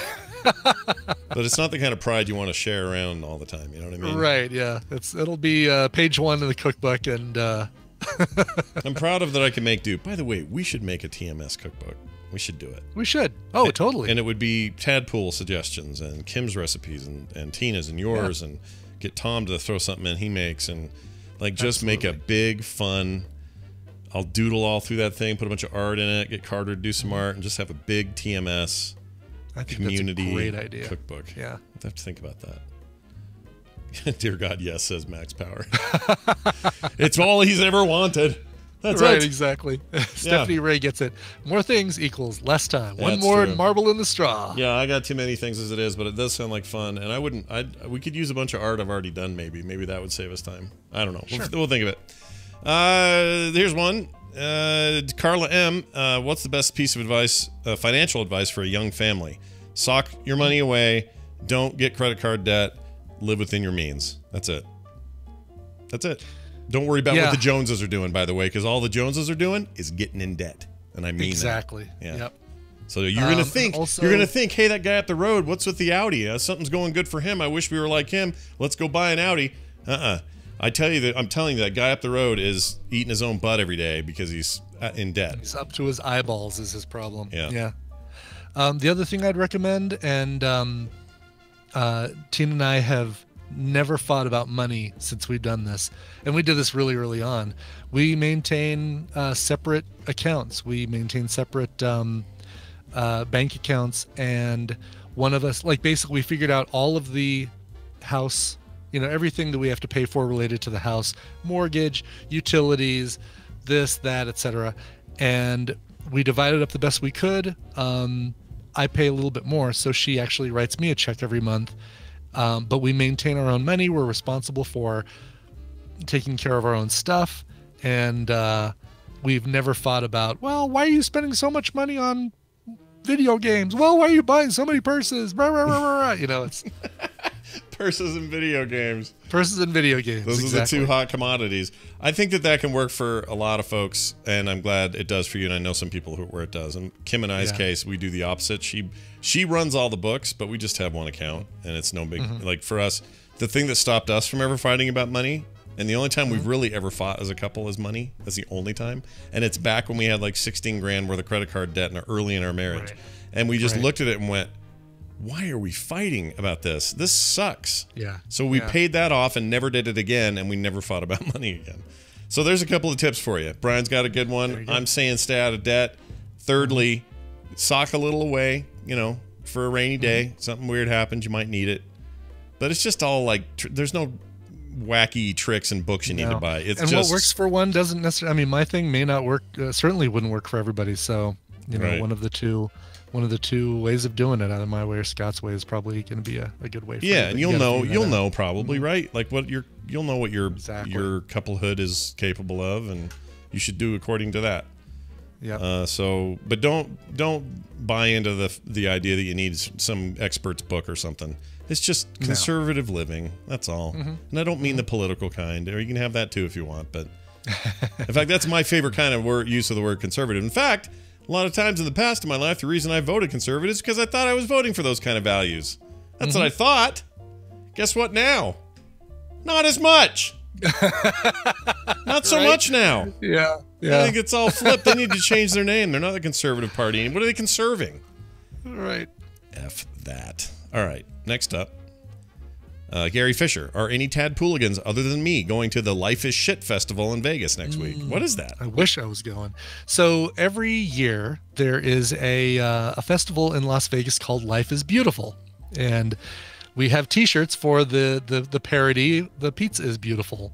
But it's not the kind of pride you want to share around all the time. You know what I mean? Right. Yeah. It'll be page 1 in the cookbook, and I'm proud of that I can make do. By the way, we should make a TMS cookbook. We should do it. We should. Oh, totally. And it would be Tadpool suggestions and Kim's recipes and Tina's and yours, and get Tom to throw something in he makes, and just make a big fun. I'll doodle all through that thing, put a bunch of art in it, get Carter to do some art, and just have a big TMS community that's a great idea. Cookbook. Yeah. I have to think about that. Dear God, yes, says Max Power. It's all he's ever wanted. That's right, it. exactly. Stephanie Ray gets it. More things equals less time. One That's more true. marble in the straw. Yeah, I got too many things as it is, but it does sound like fun. And we could use a bunch of art I've already done, maybe. Maybe that would save us time. I don't know. Sure. We'll think of it. Here's one. Carla M. What's the best piece of advice, financial advice for a young family? Sock your money away. Don't get credit card debt. Live within your means. That's it. That's it. Don't worry about what the Joneses are doing, by the way, because all the Joneses are doing is getting in debt. And I mean exactly. that. Yeah. Yep. So you're gonna think, hey, that guy up the road, what's with the Audi? Something's going good for him. I wish we were like him. Let's go buy an Audi. I'm telling you that guy up the road is eating his own butt every day because he's in debt. He's up to his eyeballs is his problem. Yeah. The other thing I'd recommend, and Tina and I have never fought about money since we've done this, and we did this really early on. We maintain separate accounts. We maintain separate bank accounts, and one of us, basically we figured out all of the house, everything that we have to pay for related to the house, mortgage, utilities, this, that, etc. And we divided up the best we could. I pay a little bit more, so she actually writes me a check every month. But we maintain our own money. We're responsible for taking care of our own stuff. And we've never fought about, well, why are you spending so much money on video games? Well, why are you buying so many purses? It's purses and video games. Purses and video games. Those are the two hot commodities. I think that can work for a lot of folks, and I'm glad it does for you. And I know some people where it does. And Kim and I's case, we do the opposite. She runs all the books, but we just have one account, and it's no big. For us, the thing that stopped us from ever fighting about money, and the only time we've really ever fought as a couple is money. That's the only time, and it's back when we had $16,000 worth of credit card debt early in our marriage, and we just looked at it and went, why are we fighting about this? This sucks. Yeah. So we paid that off and never did it again, and we never fought about money again. So there's a couple of tips for you. Brian's got a good one. I'm saying stay out of debt. Thirdly, sock a little away, for a rainy day. Something weird happens, you might need it. But it's just all there's no wacky tricks and books you need to buy. It's what works for one doesn't necessarily. My thing may not work. Certainly wouldn't work for everybody. So one of the two ways of doing it, either my way or Scott's way, is probably going to be a good way. Yeah, and you'll know probably, right? You'll know what your couplehood is capable of, and you should do according to that. Yeah. But don't buy into the idea that you need some expert's book or something. It's just conservative living. That's all. And I don't mean the political kind. Or you can have that too if you want. But in fact, that's my favorite kind of use of the word conservative. In fact, a lot of times in the past in my life, the reason I voted conservative is because I thought I was voting for those kind of values. That's what I thought. Guess what now? Not as much. Not so much now. Yeah. I think it's all flipped. They need to change their name. They're not the conservative party. What are they conserving? Right. F that. All right. Next up. Gary Fisher. Are any Tadpooligans other than me going to the Life is Shit Festival in Vegas next week? What is that? I wish I was going. So every year there is a festival in Las Vegas called Life is Beautiful. And we have T-shirts for the parody, The Pizza is Beautiful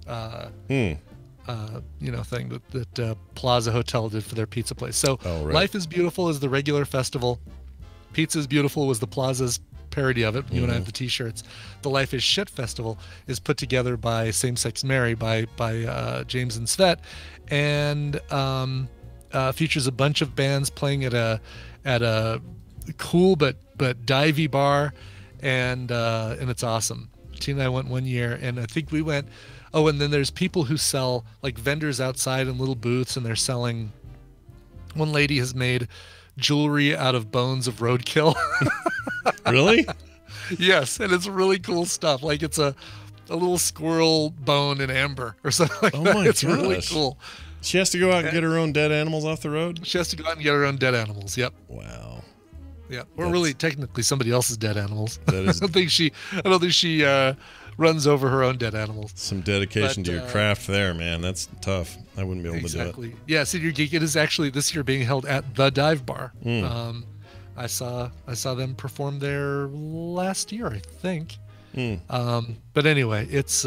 thing that Plaza Hotel did for their pizza place. So Life is Beautiful is the regular festival. Pizza is Beautiful was the Plaza's parody of it. You and I have the T-shirts. The Life is Shit Festival is put together by Same Sex Mary by James and Svet, and features a bunch of bands playing at a cool but divey bar, and it's awesome. Tina and I went one year, and I think we went. Oh, and then there's people who sell, like, vendors outside in little booths, and they're selling. One lady has made jewelry out of bones of roadkill. Really? Yes, and it's really cool stuff. Like, it's a little squirrel bone in amber or something like that. My It's gosh. really cool. She has to go out and get her own dead animals off the road? She has to go out and get her own dead animals. Yep. Wow. Yeah. Or really, technically, somebody else's dead animals. That is I don't think she runs over her own dead animals. some dedication to your craft there, man. That's tough. I wouldn't be able to do it. Exactly. Yeah, City Geek. It is actually this year being held at the Dive Bar. I saw them perform there last year, I think. But anyway, it's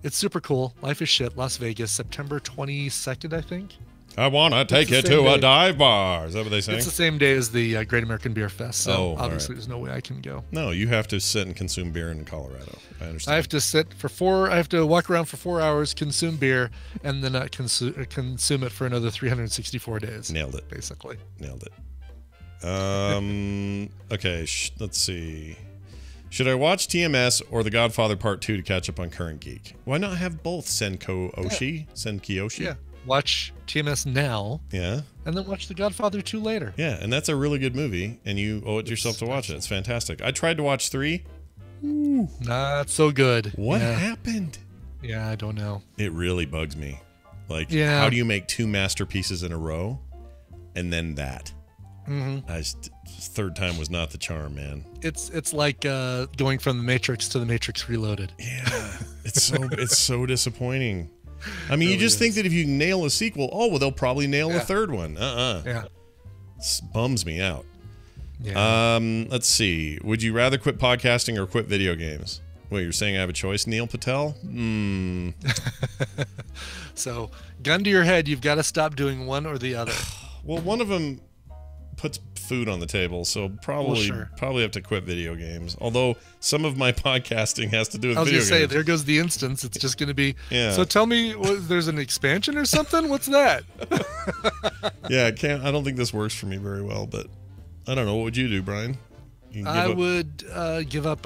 super cool. Life is Shit, Las Vegas, September 22nd, I think. I want to take you to a dive bar. Is that what they say? It's the same day as the Great American Beer Fest, so obviously right. there's no way I can go. No, you have to sit and consume beer in Colorado. I understand. I have to sit for I have to walk around for 4 hours, consume beer, and then not consume it for another 364 days. Nailed it. Basically. Nailed it. Okay, let's see. Should I watch TMS or The Godfather Part 2 to catch up on current geek? Why not have both Senki Oshi? Yeah. Watch TMS now. Yeah. And then watch The Godfather 2 later. Yeah, and that's a really good movie, and you owe it to yourself to watch it. It's fantastic. I tried to watch 3. Ooh. Not so good. What happened? Yeah, I don't know. It really bugs me. Like, how do you make 2 masterpieces in a row and then that? Third time was not the charm, man. It's like going from the Matrix to the Matrix Reloaded. Yeah, it's so disappointing. I mean, you just think that if you nail a sequel, they'll probably nail a third one. Yeah, it bums me out. Yeah. Let's see. Would you rather quit podcasting or quit video games? Wait, you're saying I have a choice, Neil Patel? So, gun to your head, you've got to stop doing one or the other. Well, one of them puts food on the table, so probably have to quit video games. Although some of my podcasting has to do with video games. I was going to say, there goes the instance. It's just going to be, yeah. So tell me, there's an expansion or something? What's that? Yeah, I don't think this works for me very well, but I don't know. What would you do, Brian? I would give up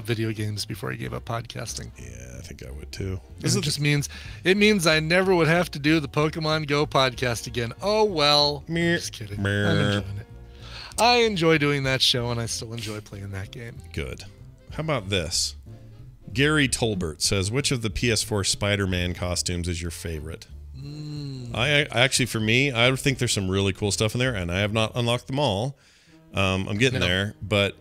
video games before I gave up podcasting. Yeah, I think I would too. It means I never would have to do the Pokemon Go podcast again. Oh well. Just kidding. I'm enjoying it. I enjoy doing that show, and I still enjoy playing that game. Good. How about this? Gary Tolbert says, which of the PS4 Spider-Man costumes is your favorite? I actually, for me, I think there's some really cool stuff in there, and I have not unlocked them all. I'm getting there, but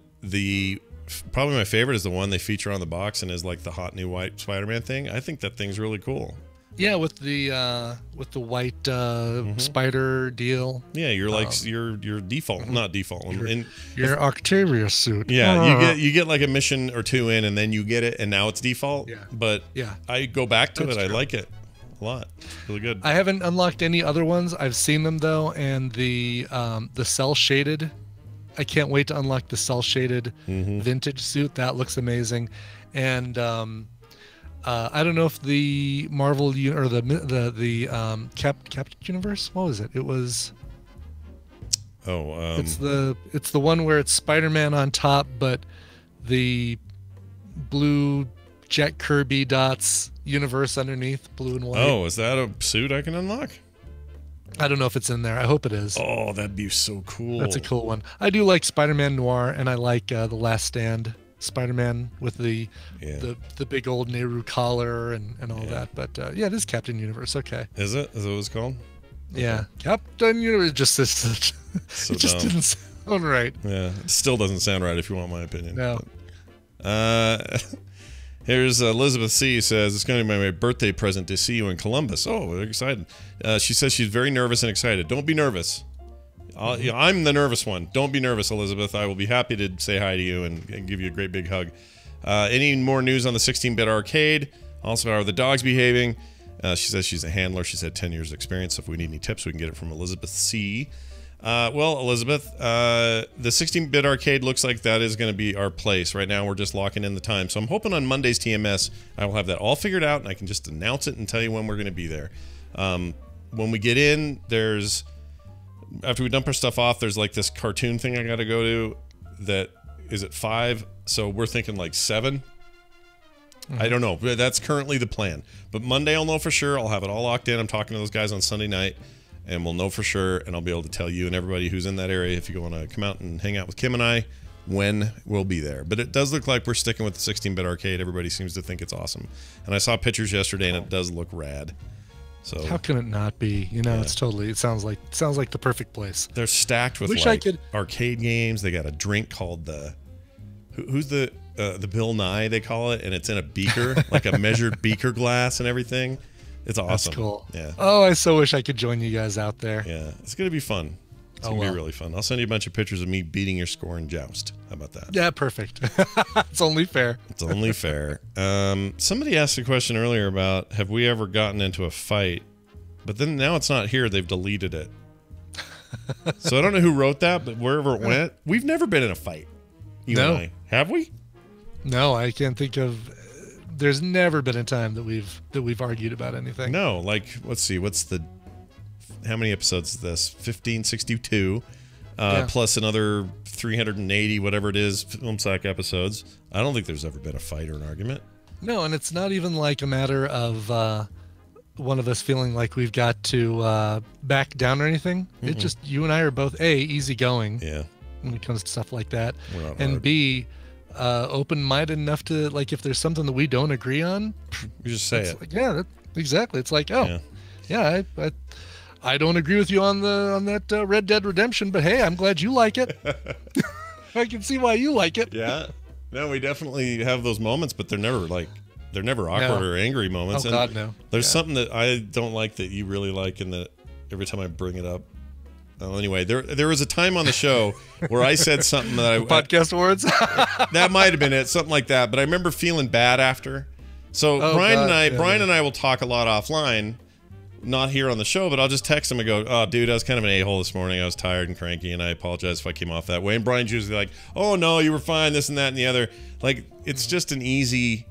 probably my favorite is the one they feature on the box and is like the hot new white Spider-Man thing. I think that thing's really cool. Yeah, with the white spider deal. Yeah, you're like your default, not default. Your Octavia suit. Yeah, you get like a mission or two in, and then you get it, and now it's default. Yeah, but I go back to it. True. I like it a lot. It's really good. I haven't unlocked any other ones. I've seen them though, and the cell shaded. I can't wait to unlock the cell shaded vintage suit. That looks amazing, and I don't know if the Marvel or the Captain Universe. What was it? It was. It's the one where it's Spider-Man on top, but the blue Jack Kirby dots universe underneath, blue and white. Oh, is that a suit I can unlock? I don't know if it's in there. I hope it is. Oh, that'd be so cool. That's a cool one. I do like Spider-Man Noir, and I like The Last Stand Spider-Man with the big old Nehru collar and all that. But it is Captain Universe. Okay. Is it? Is that what it's called? Yeah. Okay. Captain Universe. It just didn't sound right. Yeah. It still doesn't sound right if you want my opinion. No. Here's Elizabeth C. says, it's going to be my birthday present to see you in Columbus. Oh, we're excited. She says she's very nervous and excited. Don't be nervous. I'm the nervous one. Don't be nervous, Elizabeth. I will be happy to say hi to you and give you a great big hug. Any more news on the 16-bit arcade? Also, how are the dogs behaving? She says she's a handler. She's had 10 years of experience. So if we need any tips, we can get it from Elizabeth C. Well, Elizabeth, the 16-bit arcade looks like that is going to be our place. Right now, we're just locking in the time. So I'm hoping on Monday's TMS, I will have that all figured out, and I can just announce it and tell you when we're going to be there. When we get in, there's after we dump our stuff off, there's like this cartoon thing I got to go to that is at 5. So we're thinking like 7. I don't know. That's currently the plan. But Monday I'll know for sure. I'll have it all locked in. I'm talking to those guys on Sunday night, and we'll know for sure, and I'll be able to tell you and everybody who's in that area, if you want to come out and hang out with Kim and I, when we'll be there. But it does look like we're sticking with the 16-bit arcade. Everybody seems to think it's awesome. And I saw pictures yesterday, and it does look rad. So how can it not be? You know, it's totally. It sounds like the perfect place. They're stacked with arcade games. They got a drink called the who's the Bill Nye, they call it, and it's in a beaker, like a measured beaker glass and everything. It's awesome. That's cool. Yeah. Oh, I so wish I could join you guys out there. Yeah, it's gonna be fun. It's gonna be really fun. I'll send you a bunch of pictures of me beating your score in Joust. How about that? Yeah, perfect. It's only fair. It's only fair. Somebody asked a question earlier about have we ever gotten into a fight, but then now it's not here. They've deleted it. So I don't know who wrote that, but wherever it went, we've never been in a fight. You and I. Have we? No, I can't think of. There's never been a time that we've argued about anything. No, like let's see, how many episodes is this? 1562, plus another 380, whatever it is, Film Sack episodes. I don't think there's ever been a fight or an argument. No, and it's not even like a matter of one of us feeling like we've got to back down or anything. It's just you and I are both easygoing. Yeah. When it comes to stuff like that, and B, open-minded enough to, like, if there's something that we don't agree on, you just say it. Like, exactly. It's like, I don't agree with you on that Red Dead Redemption, but hey, I'm glad you like it. I can see why you like it. Yeah. No, we definitely have those moments, but they're never awkward or angry moments. Oh, God, no. There's something that I don't like that you really like, and that every time I bring it up. Well, anyway, there was a time on the show where I said something that podcast awards. That might have been it, something like that. But I remember feeling bad after. So Brian and I will talk a lot offline, not here on the show, but I'll just text him and go, "Oh, dude, I was kind of an a-hole this morning. I was tired and cranky, and I apologize if I came off that way." And Brian's usually like, "Oh no, you were fine. This and that and the other." Like, it's just an easy.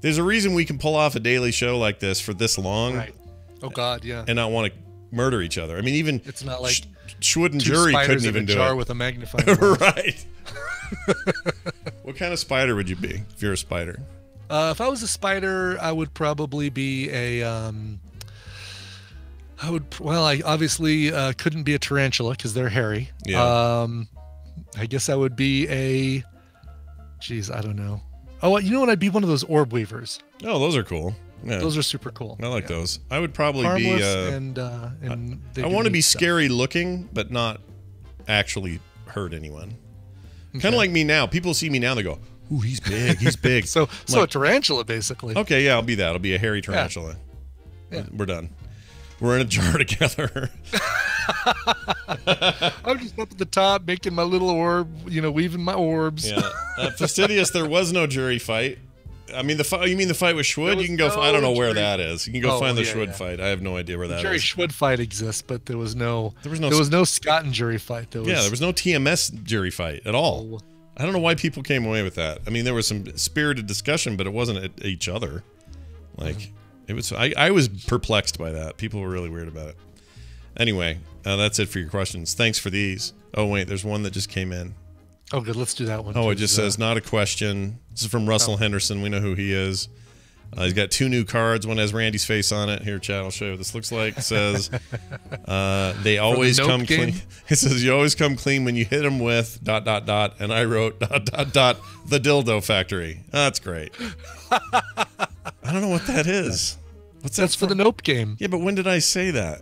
There's a reason we can pull off a daily show like this for this long. Right. Oh God, yeah. And not want to murder each other. I mean, even it's not like Schwood and Jury couldn't even do it. Jar with a magnifying glass. Right. What kind of spider would you be if you're a spider? If I was a spider, I would probably be a. I obviously couldn't be a tarantula because they're hairy. Yeah. I guess I would be a. Geez, I don't know. Oh, you know what? I'd be one of those orb weavers. Oh, those are cool. Yeah. Those are super cool. I like those. I would probably harmless be. And I want to be scary looking, but not actually hurt anyone. Okay. Kind of like me now. People see me now, they go, "Ooh, he's big. He's big." So a tarantula, basically. Okay, yeah, I'll be that. I'll be a hairy tarantula. Yeah. We're done. We're in a jar together. I'm just up at the top making my little orb, weaving my orbs. Yeah. Fastidious, there was no jury fight. I mean, you mean the fight with Schwood? You can go. I don't know where that is. You can go find the Schwood fight. I have no idea where that is. Jury Schwood fight exists, but there was no Scott and jury fight. There was no TMS jury fight at all. I don't know why people came away with that. I mean, there was some spirited discussion, but it wasn't at each other. Like it was. I was perplexed by that. People were really weird about it. Anyway, that's it for your questions. Thanks for these. Oh wait, there's one that just came in. Oh, good. Let's do that one. Oh, it just says, not a question. This is from Russell Henderson. We know who he is. He's got 2 new cards. One has Randy's face on it. Here, Chad, I'll show you what this looks like. It says, they always come clean. It says, you always come clean when you hit them with ... And I wrote ... the dildo factory. Oh, that's great. I don't know what that is. What's that? That's for the Nope game. Yeah, but when did I say that?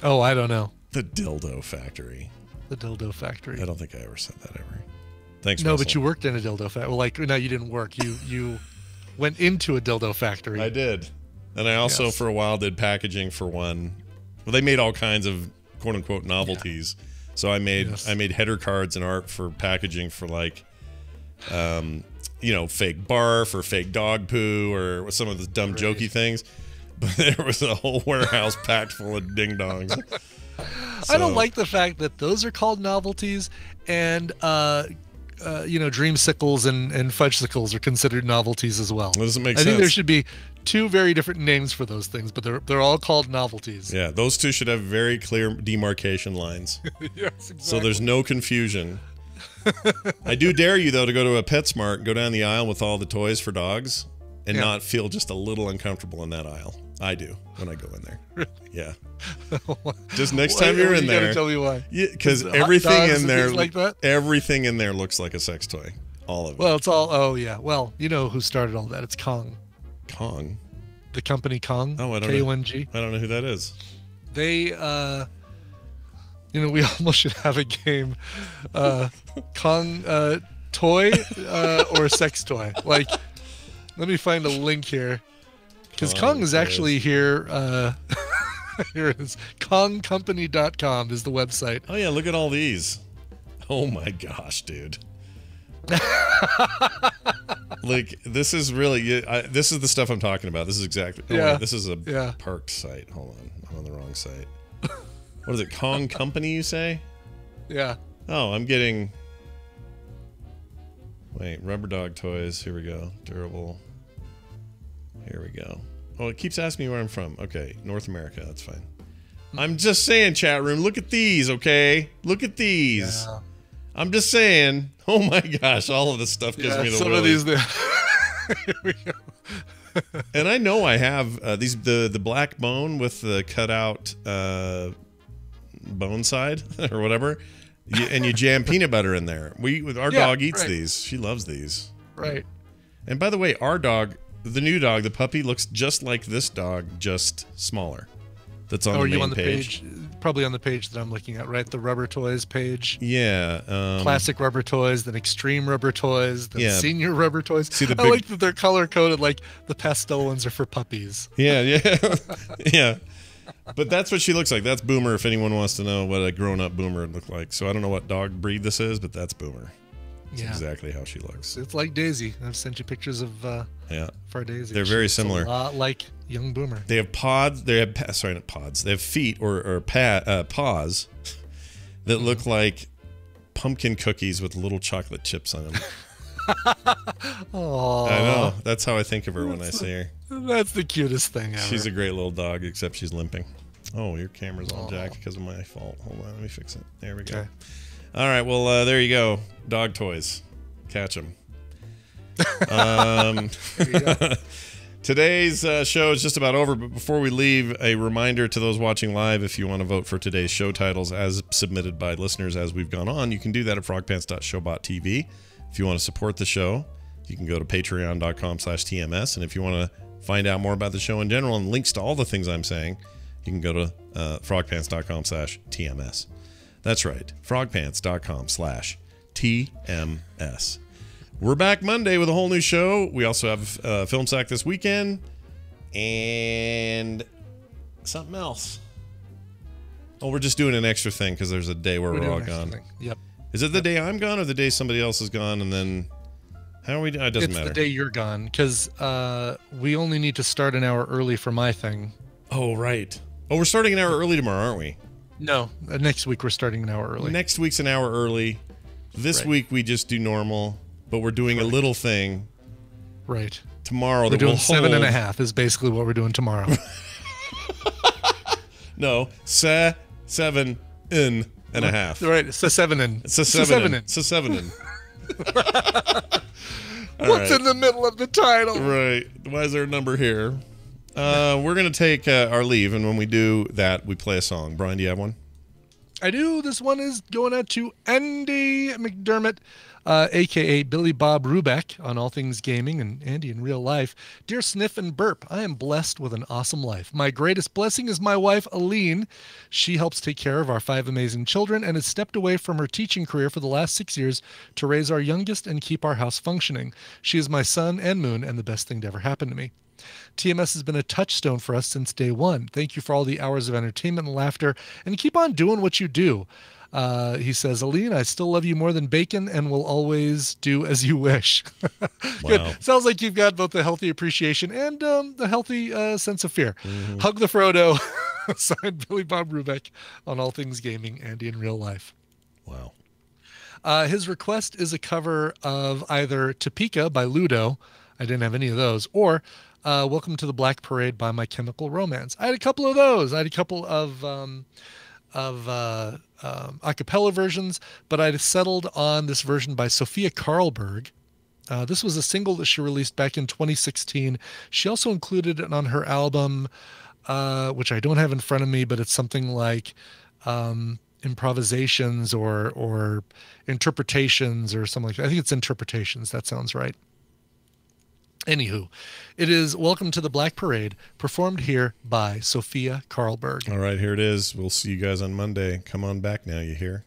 Oh, I don't know. The dildo factory. The dildo factory. I don't think I ever said that ever. Thanks, No, Russell. but you worked in a dildo factory. Well, no, you didn't work. You went into a dildo factory. I did. And I also, for a while, did packaging for one. Well, they made all kinds of quote-unquote novelties. Yeah. So I made header cards and art for packaging for, like, fake barf or fake dog poo or some of the dumb jokey things. But there was a whole warehouse packed full of ding-dongs. I don't like the fact that those are called novelties and dreamsicles and fudgesicles are considered novelties as well. Doesn't make sense. I think there should be two very different names for those things, but they're all called novelties. Yeah, those two should have very clear demarcation lines. Yes, exactly. So there's no confusion. I do dare you, though, to go to a PetSmart and go down the aisle with all the toys for dogs and not feel just a little uncomfortable in that aisle. I do when I go in there. Really? Yeah. Just next time you're in there. You gotta tell me why. Yeah, because everything in there, like that? everything in there looks like a sex toy. All of it. Well, it's all. Oh yeah. Well, you know who started all that? It's Kong. Kong. The company Kong. Oh, I don't K-O-N-G. know. I don't know who that is. They, we almost should have a game, Kong toy or sex toy. Like, let me find a link here, because Kong is actually here. Here it is. KongCompany.com is the website. Oh yeah, look at all these. Oh my gosh, dude. Like, this is really this is the stuff I'm talking about. This is exactly. Wait, this is a parked site. Hold on, I'm on the wrong site. What is it? Kong Company, you say? Yeah. Oh, I'm getting. Wait, rubber dog toys. Here we go. Durable. Here we go. Oh, it keeps asking me where I'm from. Okay, North America. That's fine. I'm just saying, chat room. Look at these, okay? Look at these. Yeah. I'm just saying. Oh my gosh, all of this stuff gives me the some willies. Of these. Here we go. And I know I have the black bone with the cutout bone side or whatever, and you jam peanut butter in there. Our dog eats these. She loves these. Right. And by the way, our dog, the new dog, the puppy, looks just like this dog, just smaller. That's on the main page. Probably on the page that I'm looking at, right? The rubber toys page. Yeah. Classic rubber toys, then extreme rubber toys, then senior rubber toys. See, I like that they're color coded. Like the pastel ones are for puppies. Yeah. Yeah. But that's what she looks like. That's Boomer, if anyone wants to know what a grown-up Boomer would look like. So I don't know what dog breed this is, but that's Boomer. That's exactly how she looks. It's like Daisy. I've sent you pictures of for Daisy. They're very similar. A lot like young Boomer. They have pods. They have not pods. They have feet or paws that look like pumpkin cookies with little chocolate chips on them. Aww. I know. That's how I think of her when I see her. That's the cutest thing ever. She's a great little dog, except she's limping. Oh, your camera's all jacked because of my fault. Hold on, let me fix it. There we go. Okay. All right, well, there you go. Dog toys. Catch them. Today's show is just about over, but before we leave, a reminder to those watching live, if you want to vote for today's show titles as submitted by listeners as we've gone on, you can do that at frogpants.showbot.tv. If you want to support the show, you can go to patreon.com/TMS, and if you want to find out more about the show in general and links to all the things I'm saying, you can go to frogpants.com/TMS. That's right, frogpants.com/TMS. We're back Monday with a whole new show. We also have Film Sack this weekend and something else. Oh, we're just doing an extra thing because there's a day where we're all gone. Yep. Is it the day I'm gone or the day somebody else is gone and then how are we? It doesn't matter. It's the day you're gone because we only need to start an hour early for my thing. Oh, right. Oh, we're starting an hour early tomorrow, aren't we? No, next week we're starting an hour early. Next week's an hour early. This week we just do normal, but we're doing a little thing. Right. Tomorrow we're doing 7.5 is basically what we're doing tomorrow. No, 7.5. Right, it's a 7. It's a 7. It's a 7. What's in the middle of the title? Right. Why is there a number here? We're going to take our leave, and when we do that, we play a song. Brian, do you have one? I do. This one is going out to Andy McDermott, a.k.a. Billy Bob Rubeck on All Things Gaming and Andy in real life. Dear Sniff and Burp, I am blessed with an awesome life. My greatest blessing is my wife, Aline. She helps take care of our 5 amazing children and has stepped away from her teaching career for the last 6 years to raise our youngest and keep our house functioning. She is my sun and moon and the best thing to ever happen to me. TMS has been a touchstone for us since day one. Thank you for all the hours of entertainment and laughter, and keep on doing what you do. He says, Aline, I still love you more than bacon and will always do as you wish. Good. Wow. Sounds like you've got both the healthy appreciation and the healthy sense of fear. Hug the Frodo. Signed, Billy Bob Rubeck on All Things Gaming, Andy in real life. Wow. His request is a cover of either Topeka by Ludo. I didn't have any of those. Or Welcome to the Black Parade by My Chemical Romance. I had a couple of those. I had a couple of a cappella versions, but I settled on this version by Sophia Karlberg. This was a single that she released back in 2016. She also included it on her album, which I don't have in front of me, but it's something like improvisations or interpretations or something like that. I think it's interpretations. That sounds right. Anywho, it is Welcome to the Black Parade, performed here by Sophia Karlberg. All right, here it is. We'll see you guys on Monday. Come on back now, you hear?